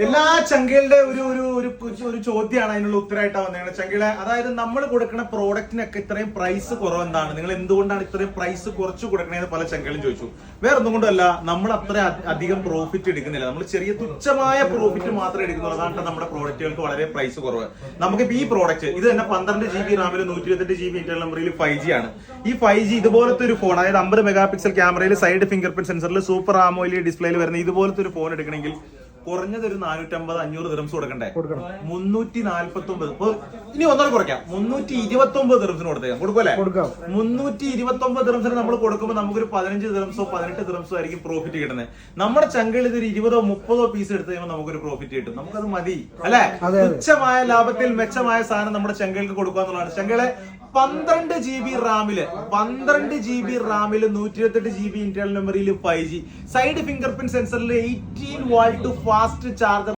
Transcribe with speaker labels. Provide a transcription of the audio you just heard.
Speaker 1: എല്ലാ ചങ്കകളുടെ ഒരു ചോദ്യമാണ് അതിനുള്ള ഉത്തരമായിട്ടാണ് വന്നത് ചങ്കകളെ. അതായത് നമ്മൾ കൊടുക്കുന്ന പ്രോഡക്റ്റിനൊക്കെ ഇത്രയും പ്രൈസ് കുറവെന്താണ്, നിങ്ങൾ എന്തുകൊണ്ടാണ് ഇത്രയും പ്രൈസ് കുറച്ച് കൊടുക്കണേന്ന് പല ചങ്കകളും ചോദിച്ചു. വേറെ ഒന്നും കൊണ്ടല്ല, നമ്മൾ അത്ര അധികം പ്രോഫിറ്റ് എടുക്കുന്നില്ല, നമ്മൾ ചെറിയ തുച്ഛമായ പ്രോഫിറ്റ് മാത്രമേ എടുക്കുന്നുള്ളൂ. അതാണ് നമ്മുടെ പ്രോഡക്റ്റുകൾക്ക് വളരെ പ്രൈസ് കുറവ്. നമുക്കിപ്പോ ഈ പ്രോഡക്റ്റ് ഇത് തന്നെ 12 GB റാമിൽ 128 GB ഇന്റർണൽ മെമ്മറിയിൽ 5G ആണ്. ഈ 5G ഇതുപോലത്തെ ഒരു ഫോൺ, അതായത് 50 മെഗാ പിക്സൽ ക്യാമറയിൽ സൈഡ് ഫിംഗർ പ്രിന്റ് സെൻസറിൽ സൂപ്പർ AMOLED ഡിസ്പ്ലേയിൽ വരുന്ന ഇതുപോലത്തെ ഒരു ഫോൺ എടുക്കണമെങ്കിൽ കുറഞ്ഞത് ഒരു 450-500 ദിർഹംസ് കൊടുക്കണ്ടേ? 349. ഇപ്പൊ ഇനി ഒന്നോടെ കുറയ്ക്കാം, 329 ദിർഹംസിന് കൊടുത്തേക്കാം. കൊടുക്കുമല്ലേ? 329 ദിർഹംസിന് നമ്മൾ കൊടുക്കുമ്പോൾ നമുക്കൊരു 15 ദിർഹംസോ 18 ദിർഹംസോ ആയിരിക്കും പ്രോഫിറ്റ് കിട്ടുന്നത്. നമ്മുടെ ചങ്കയിൽ ഇതൊരു 20-30 പീസ് എടുത്ത് കഴിയുമ്പോൾ നമുക്കൊരു പ്രോഫിറ്റ് കിട്ടും. നമുക്കത് മതി അല്ലെ? തുച്ഛമായ ലാഭത്തിൽ മെച്ചമായ സാധനം നമ്മുടെ ചങ്കകൾക്ക് കൊടുക്കുക എന്നുള്ളതാണ്. ചങ്കകളെ 12 GB റാമില് 128 GB ഇന്റർണൽ മെമ്മറിയിൽ 5G സൈഡ് ഫിംഗർ പ്രിന്റ് സെൻസറിൽ 18 വാൾട്ട് ഫാസ്റ്റ് ചാർജർ